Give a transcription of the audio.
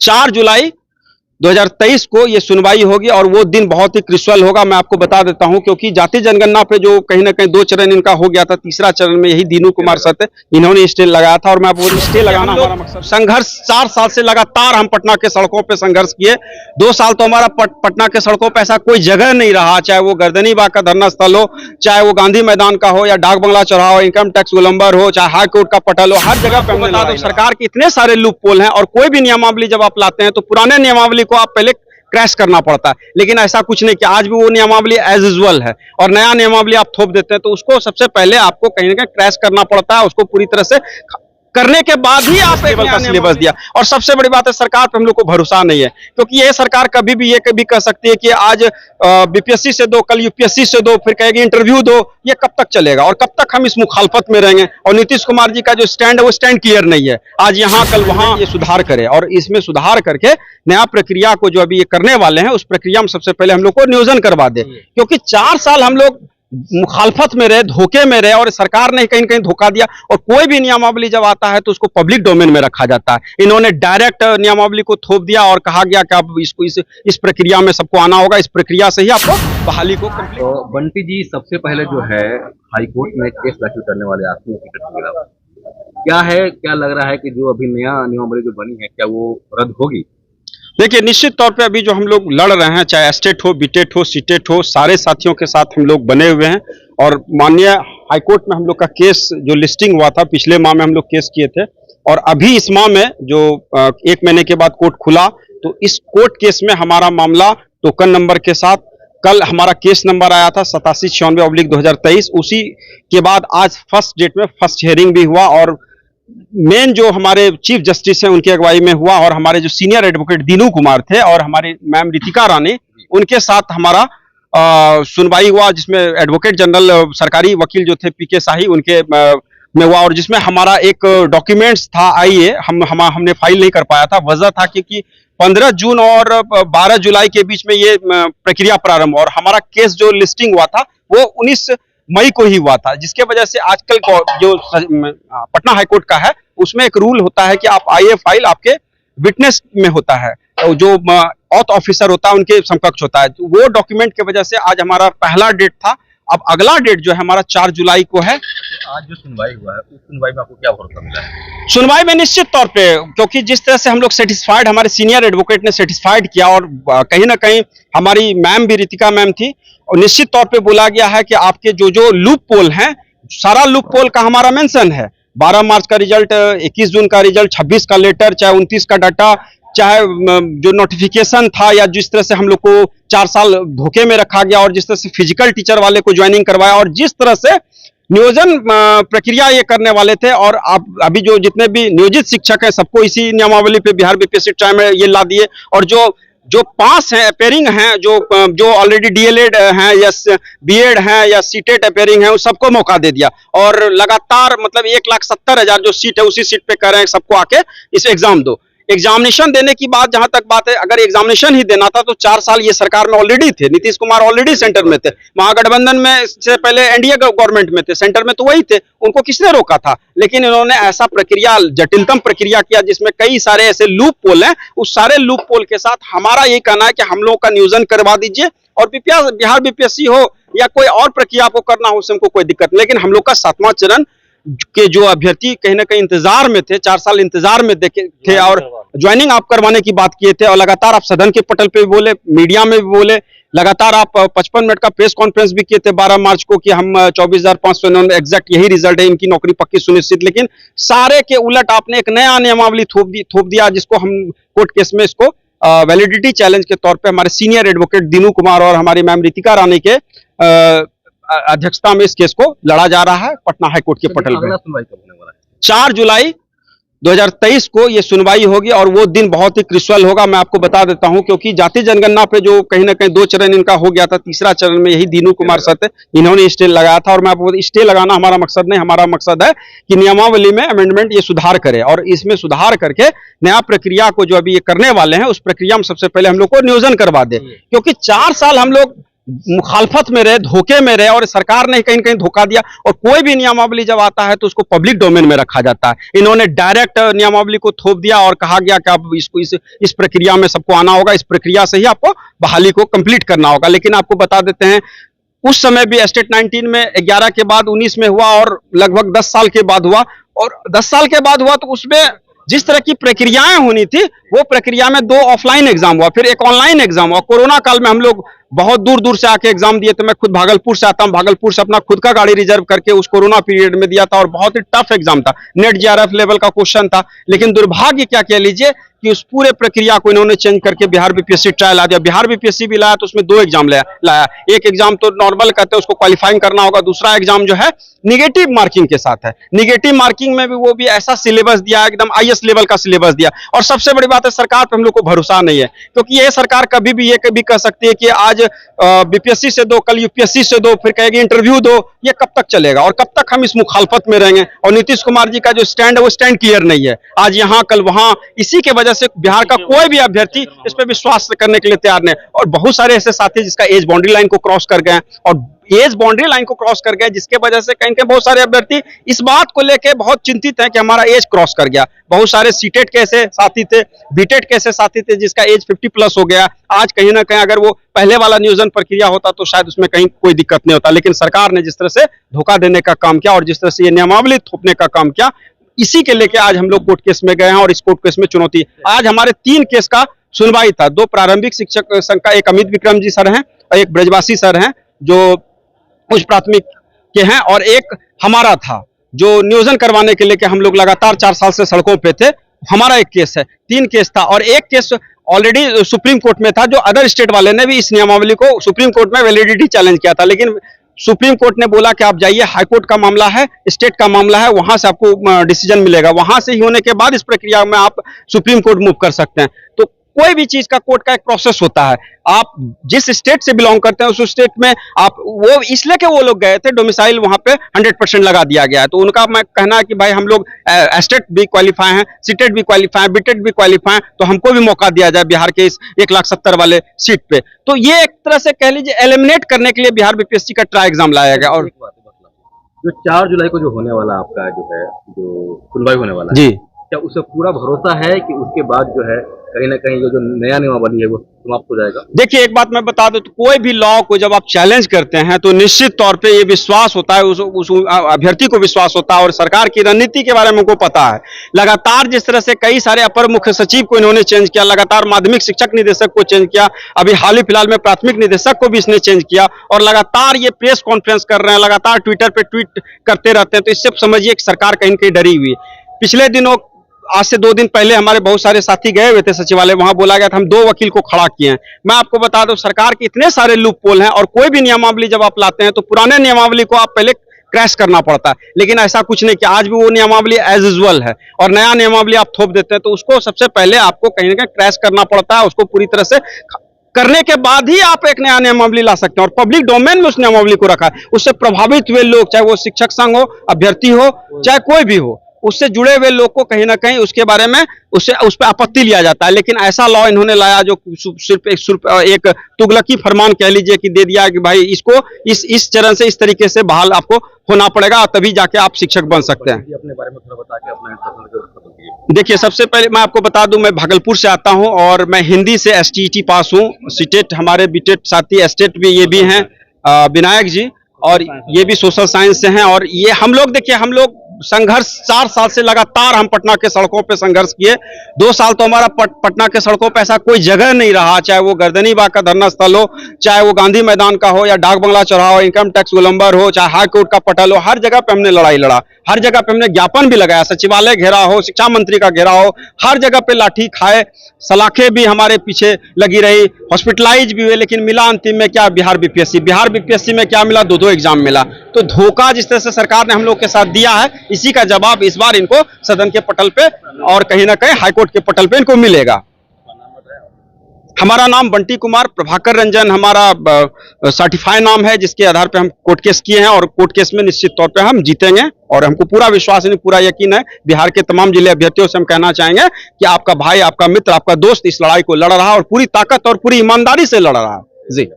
4 जुलाई 2023 को ये सुनवाई होगी और वो दिन बहुत ही क्रिशल होगा। मैं आपको बता देता हूं, क्योंकि जाति जनगणना पे जो कहीं ना कहीं 2 चरण इनका हो गया था, तीसरा चरण में यही दीनू कुमार सत्य इन्होंने स्टे लगाया था। और मैं आपको स्टे लगाना हमारा मकसद, संघर्ष 4 साल से लगातार हम पटना के सड़कों पे संघर्ष किए। 2 साल तो हमारा पटना के सड़कों पे ऐसा कोई जगह नहीं रहा, चाहे वो गर्दनी बाग का धरना स्थल हो, चाहे वो गांधी मैदान का हो, या डाक बंगला चौराहा हो, इनकम टैक्स गोलंबर हो, चाहे हाई कोर्ट का पटल हो, हर जगह पे बता दो सरकार के इतने सारे लूप पोल हैं। और कोई भी नियमावली जब आप लाते हैं तो पुराने नियमावली को आप पहले क्रैश करना पड़ता है, लेकिन ऐसा कुछ नहीं कि आज भी वो नियमावली एज यूजुअल है और नया नियमावली आप थोप देते हैं, तो उसको सबसे पहले आपको कहीं ना कहीं क्रैश करना पड़ता है। उसको पूरी तरह से करने के बाद ही आप एक नया सिलेबस दिया। और सबसे बड़ी बात है, सरकार पे हम लोग को भरोसा नहीं है, क्योंकि ये सरकार कभी भी ये कभी कह सकती है कि आज बीपीएससी से दो, कल यूपीएससी से दो, फिर कहेगी इंटरव्यू दो। ये कब तक चलेगा और कब तक हम इस मुखालफत में रहेंगे? और नीतीश कुमार जी का जो स्टैंड है वो स्टैंड क्लियर नहीं है। आज यहाँ कल वहां ये सुधार करे और इसमें सुधार करके नया प्रक्रिया को जो अभी ये करने वाले हैं उस प्रक्रिया में सबसे पहले हम लोग को नियोजन करवा दे, क्योंकि 4 साल हम लोग मुखालफत में रहे, धोखे में रहे और सरकार ने कहीं कहीं धोखा दिया। और कोई भी नियमावली जब आता है तो उसको पब्लिक डोमेन में रखा जाता है। इन्होंने डायरेक्ट नियमावली को थोप दिया और कहा गया कि अब इसको इस प्रक्रिया में सबको आना होगा, इस प्रक्रिया से ही आपको बहाली को कंप्लीट। तो बंटी जी, सबसे पहले जो है हाई कोर्ट में केस दाखिल करने वाले आदमी क्या है, क्या लग रहा है कि जो अभी नया नियमावली जो बनी है क्या वो रद्द होगी? देखिए, निश्चित तौर पे अभी जो हम लोग लड़ रहे हैं, चाहे एस्टेट हो, बीटेट हो, सीटेट हो, सारे साथियों के साथ हम लोग बने हुए हैं। और माननीय हाईकोर्ट में हम लोग का केस जो लिस्टिंग हुआ था, पिछले माह में हम लोग केस किए थे और अभी इस माह में जो 1 महीने के बाद कोर्ट खुला, तो इस कोर्ट केस में हमारा मामला टोकन नंबर के साथ कल हमारा केस नंबर आया था 8796/2023। उसी के बाद आज फर्स्ट डेट में फर्स्ट हियरिंग भी हुआ और मेन जो हमारे चीफ जस्टिस हैं उनकी अगुवाई में हुआ और हमारे जो सीनियर एडवोकेट दीनू कुमार थे और हमारी मैम रितिका रानी, उनके साथ हमारा सुनवाई हुआ, जिसमें एडवोकेट जनरल सरकारी वकील जो थे पीके शाही उनके में हुआ और जिसमें हमारा एक डॉक्यूमेंट्स था आईए हमने फाइल नहीं कर पाया था। वजह था क्योंकि 15 जून और 12 जुलाई के बीच में ये प्रक्रिया प्रारंभ हुआ और हमारा केस जो लिस्टिंग हुआ था वो 19 मई को ही हुआ था, जिसके वजह से आजकल जो पटना हाईकोर्ट का है उसमें एक रूल होता है कि आप आईए फाइल आपके विटनेस में होता है, तो जो ऑथ ऑफिसर होता है उनके समकक्ष होता है। तो वो डॉक्यूमेंट की वजह से आज हमारा पहला डेट था। अब अगला डेट जो है हमारा 4 जुलाई को है। तो आज जो सुनवाई हुआ है उस सुनवाई में आपको क्या भरोसा मिला है? सुनवाई में निश्चित तौर पे, क्योंकि जिस तरह से हम लोग सेटिस्फाइड, हमारे सीनियर एडवोकेट ने सेटिस्फाइड किया और कहीं ना कहीं हमारी मैम भी, रितिका मैम थी, और निश्चित तौर पे बोला गया है कि आपके जो लूप पोल हैं, सारा लूप पोल का हमारा मेंशन है। 12 मार्च का रिजल्ट, 21 जून का रिजल्ट, 26 का लेटर, चाहे 29 का डाटा, चाहे जो नोटिफिकेशन था, या जिस तरह से हम लोग को 4 साल धोखे में रखा गया और जिस तरह से फिजिकल टीचर वाले को ज्वाइनिंग करवाया और जिस तरह से नियोजन प्रक्रिया ये करने वाले थे। और आप अभी जो जितने भी नियोजित शिक्षक हैं सबको इसी नियमावली पे बिहार बीपीएससी ट्राई में ये ला दिए और जो पास हैं, अपेयरिंग हैं, जो ऑलरेडी डीएलएड हैं या बीएड हैं या सीटेट अपेयरिंग हैं, उन सबको मौका दे दिया। और लगातार मतलब 1,70,000 जो सीट है उसी सीट पे कह रहे हैं सबको आके इस एग्जाम दो। एग्जामिनेशन देने की बात जहां तक बात है, अगर एग्जामिनेशन ही देना था तो 4 साल ये सरकार में ऑलरेडी थे, नीतीश कुमार ऑलरेडी सेंटर में थे, महागठबंधन में से पहले एनडीए गवर्नमेंट में थे, सेंटर में तो वही थे, उनको किसने रोका था? लेकिन इन्होंने ऐसा प्रक्रिया, जटिलतम प्रक्रिया किया जिसमें कई सारे ऐसे लूप पोल हैं। उस सारे लूप पोल के साथ हमारा ये कहना है कि हम लोगों का नियोजन करवा दीजिए और बिहार बीपीएससी हो या कोई और प्रक्रिया को करना हो, उससे हमको कोई दिक्कत नहीं। लेकिन हम लोग का 7वां चरण के जो अभ्यर्थी कहीं ना कहीं इंतजार में थे, 4 साल इंतजार में देखे थे और ज्वाइनिंग आप करवाने की बात किए थे और लगातार आप सदन के पटल पे भी बोले, मीडिया में भी बोले, लगातार आप 55 मिनट का प्रेस कॉन्फ्रेंस भी किए थे 12 मार्च को कि हम 24,599 एग्जैक्ट यही रिजल्ट है, इनकी नौकरी पक्की सुनिश्चित। लेकिन सारे के उलट आपने एक नया नियमावली थोप दिया जिसको हम कोर्ट केस में इसको वैलिडिटी चैलेंज के तौर पे हमारे सीनियर एडवोकेट दीनू कुमार और हमारी मैम रितिका रानी के अध्यक्षता में इस केस को लड़ा जा रहा है पटना हाईकोर्ट के पटल पे। 4 जुलाई 2023 को ये सुनवाई होगी और वो दिन बहुत ही क्रिशल होगा। मैं आपको बता देता हूं, क्योंकि जाति जनगणना पे जो कहीं ना कहीं 2 चरण इनका हो गया था, तीसरा चरण में यही दीनू कुमार सत्य इन्होंने स्टे लगाया था। और मैं आपको स्टे लगाना हमारा मकसद नहीं, हमारा मकसद है कि नियमावली में अमेंडमेंट ये सुधार करे और इसमें सुधार करके नया प्रक्रिया को जो अभी ये करने वाले हैं उस प्रक्रिया में सबसे पहले हम लोग को नियोजन करवा दे, क्योंकि 4 साल हम लोग मुखालफत में रहे, धोखे में रहे, और सरकार ने कहीं न कहीं धोखा दिया। और कोई भी नियमावली जब आता है तो उसको पब्लिक डोमेन में रखा जाता है। इन्होंने डायरेक्ट नियमावली को थोप दिया और कहा गया कि अब इसको इस प्रक्रिया में सबको आना होगा, इस प्रक्रिया से ही आपको बहाली को कंप्लीट करना होगा। लेकिन आपको बता देते हैं, उस समय भी स्टेट 19 में 11 के बाद 19 में हुआ और लगभग 10 साल के बाद हुआ। और 10 साल के बाद हुआ तो उसमें जिस तरह की प्रक्रियाएं होनी थी, वो प्रक्रिया में 2 ऑफलाइन एग्जाम हुआ, फिर एक ऑनलाइन एग्जाम हुआ। कोरोना काल में हम लोग बहुत दूर दूर से आके एग्जाम दिए थे। मैं खुद भागलपुर से आता हूं, भागलपुर से अपना खुद का गाड़ी रिजर्व करके उस कोरोना पीरियड में दिया था, और बहुत ही टफ एग्जाम था, नेट जेआरएफ लेवल का क्वेश्चन था। लेकिन दुर्भाग्य क्या कह लीजिए कि उस पूरे प्रक्रिया को इन्होंने चेंज करके बिहार बीपीएससी ट्रायल ला दिया। बिहार बीपीएससी भी लाया तो उसमें 2 एग्जाम लाया। एक एग्जाम तो नॉर्मल कहते हैं, उसको क्वालिफाइंग करना होगा, दूसरा एग्जाम जो है निगेटिव मार्किंग के साथ है। निगेटिव मार्किंग में भी वो भी ऐसा सिलेबस दिया, एकदम आईएएस लेवल का सिलेबस दिया। और सबसे बड़ी बात है, सरकार पर हम लोग को भरोसा नहीं है, क्योंकि ये सरकार कभी भी ये कभी कह सकती है कि आज बीपीएससी से दो, कल यूपीएससी से दो, फिर कहेगी इंटरव्यू दो। ये कब तक चलेगा और कब तक हम इस मुखालफत में रहेंगे? और नीतीश कुमार जी का जो स्टैंड है वो स्टैंड क्लियर नहीं है, आज यहाँ कल वहां। इसी के वजह से बिहार का कोई भी अभ्यर्थी इस पर विश्वास करने के लिए तैयार नहीं। और बहुत सारे ऐसे साथी जिसका एज बाउंड्री लाइन को क्रॉस कर गए, और एज बाउंड्री लाइन को क्रॉस कर गए, जिसके वजह से कहीं बहुत सारे अभ्यर्थी इस बात को लेकर बहुत चिंतित हैं कि हमारा एज क्रॉस कर गया। बहुत सारे सीटेट के ऐसे साथी थे, बीटेट के ऐसे साथी थे जिसका एज 50 प्लस हो गया। आज कहीं ना कहीं अगर वो पहले वाला नियोजन प्रक्रिया होता तो शायद उसमें कहीं कोई दिक्कत नहीं होता। लेकिन सरकार ने जिस तरह से धोखा देने का काम किया और जिस तरह से ये नियमावली थोपने का काम किया, इसी के लेके आज हम लोग कोर्ट केस में गए हैं। और इस कोर्ट केस में चुनौती, आज हमारे 3 केस का सुनवाई था। 2 प्रारंभिक शिक्षक संघ का, एक अमित विक्रम जी सर हैं और एक ब्रजवासी सर हैं जो उच्च प्राथमिक के हैं, और एक हमारा था जो नियोजन करवाने के लिए कि हम लोग लगातार 4 साल से सड़कों पे थे। हमारा एक केस है, 3 केस था, और एक केस ऑलरेडी सुप्रीम कोर्ट में था, जो अदर स्टेट वाले ने भी इस नियमावली को सुप्रीम कोर्ट में वैलिडिटी चैलेंज किया था। लेकिन सुप्रीम कोर्ट ने बोला कि आप जाइए, हाईकोर्ट का मामला है, स्टेट का मामला है, वहां से आपको डिसीजन मिलेगा, वहां से ही होने के बाद इस प्रक्रिया में आप सुप्रीम कोर्ट मूव कर सकते हैं। तो कोई भी चीज का कोर्ट का एक प्रोसेस होता है। आप जिस स्टेट से बिलोंग करते हैं उस स्टेट में आप, वो इसलिए कि वो लोग गए थे, डोमिसाइल वहां पे 100% लगा दिया गया है। तो उनका मैं कहना है कि भाई हम लोग एस्टेट भी क्वालिफाई हैं, सीटेट भी क्वालिफाई हैं, बीटेट भी क्वालिफाई हैं, तो हमको भी मौका दिया जाए बिहार के इस 1,70,000 वाले सीट पे। तो ये एक तरह से कह लीजिए एलिमिनेट करने के लिए बिहार बीपीएससी का ट्राई एग्जाम लाया गया। और जो 4 जुलाई को जो होने वाला आपका जो है, जो सुनवाई होने वाला जी, है, क्या उसे पूरा भरोसा है कि उसके बाद जो है कहीं ना कहीं ये जो नया नियमावली है वो समाप्त हो जाएगा? देखिए, एक बात मैं बता दूं, तो कोई भी लॉ को जब आप चैलेंज करते हैं तो निश्चित तौर पे ये विश्वास होता है, उस अभ्यर्थी को विश्वास होता है, और सरकार की रणनीति के बारे में उनको पता है। लगातार जिस तरह से कई सारे अपर मुख्य सचिव को इन्होंने चेंज किया, लगातार माध्यमिक शिक्षक निदेशक को चेंज किया, अभी हाल ही फिलहाल में प्राथमिक निदेशक को भी इसने चेंज किया, और लगातार ये प्रेस कॉन्फ्रेंस कर रहे हैं, लगातार ट्विटर पे ट्वीट करते रहते हैं। तो इससे समझिए कि सरकार कहीं न कहीं डरी हुई है। पिछले दिनों, आज से 2 दिन पहले हमारे बहुत सारे साथी गए हुए थे सचिवालय, वहां बोला गया था हम 2 वकील को खड़ा किए हैं। मैं आपको बता दूं, सरकार के इतने सारे लूप पोल हैं, और कोई भी नियमावली जब आप लाते हैं तो पुराने नियमावली को आप पहले क्रैश करना पड़ता है। लेकिन ऐसा कुछ नहीं कि आज भी वो नियमावली एज यूजुअल है, और नया नियमावली आप थोप देते हैं तो उसको सबसे पहले आपको कहीं ना कहीं क्रैश करना पड़ता है। उसको पूरी तरह से करने के बाद ही आप एक नया नियमावली ला सकते हैं, और पब्लिक डोमेन में उस नियमावली को रखा है। उससे प्रभावित हुए लोग, चाहे वो शिक्षक संघ हो, अभ्यर्थी हो, चाहे कोई भी हो, उससे जुड़े हुए लोग को कहीं ना कहीं उसके बारे में उस पर आपत्ति लिया जाता है। लेकिन ऐसा लॉ इन्होंने लाया जो सिर्फ एक तुगलकी फरमान कह लीजिए कि दे दिया कि भाई इसको इस चरण से इस तरीके से बहाल आपको होना पड़ेगा, तभी जाके आप शिक्षक बन सकते हैं। अपने बारे में थोड़ा बता के अपना। देखिए, सबसे पहले मैं आपको बता दूं, मैं भागलपुर से आता हूं और मैं हिंदी से एसटीईटी पास हूं। सीटेट हमारे बीटेट साथी एस्टेट भी ये भी हैं विनायक जी, और ये भी सोशल साइंस से हैं। और ये हम लोग, देखिए, हम लोग संघर्ष 4 साल से लगातार हम पटना के सड़कों पे संघर्ष किए। 2 साल तो हमारा पटना के सड़कों पे ऐसा कोई जगह नहीं रहा, चाहे वो गर्दनी बाग का धरना स्थल हो, चाहे वो गांधी मैदान का हो, या डाक बंगला चौराहा हो, इनकम टैक्स गोलंबर हो, चाहे हाई कोर्ट का पटल हो, हर जगह पे हमने लड़ाई लड़ा, हर जगह पे हमने ज्ञापन भी लगाया, सचिवालय घेरा हो, शिक्षा मंत्री का घेरा हो, हर जगह पे लाठी खाए, सलाखें भी हमारे पीछे लगी रही, हॉस्पिटलाइज भी हुए। लेकिन मिला अंतिम में क्या? बिहार बीपीएससी में क्या मिला? 2 एग्जाम मिला। तो धोखा जिस तरह से सरकार ने हम लोग के साथ दिया है, इसी का जवाब इस बार इनको सदन के पटल पे और कहीं ना कहीं हाईकोर्ट के पटल पे इनको मिलेगा। हमारा नाम बंटी कुमार प्रभाकर रंजन हमारा सर्टिफाई नाम है, जिसके आधार पे हम कोर्ट केस किए हैं, और कोर्ट केस में निश्चित तौर पे हम जीतेंगे, और हमको पूरा विश्वास है, पूरा यकीन है। बिहार के तमाम जिले अभ्यर्थियों से हम कहना चाहेंगे कि आपका भाई, आपका मित्र, आपका दोस्त इस लड़ाई को लड़ रहा है, और पूरी ताकत और पूरी ईमानदारी से लड़ रहा है। जी।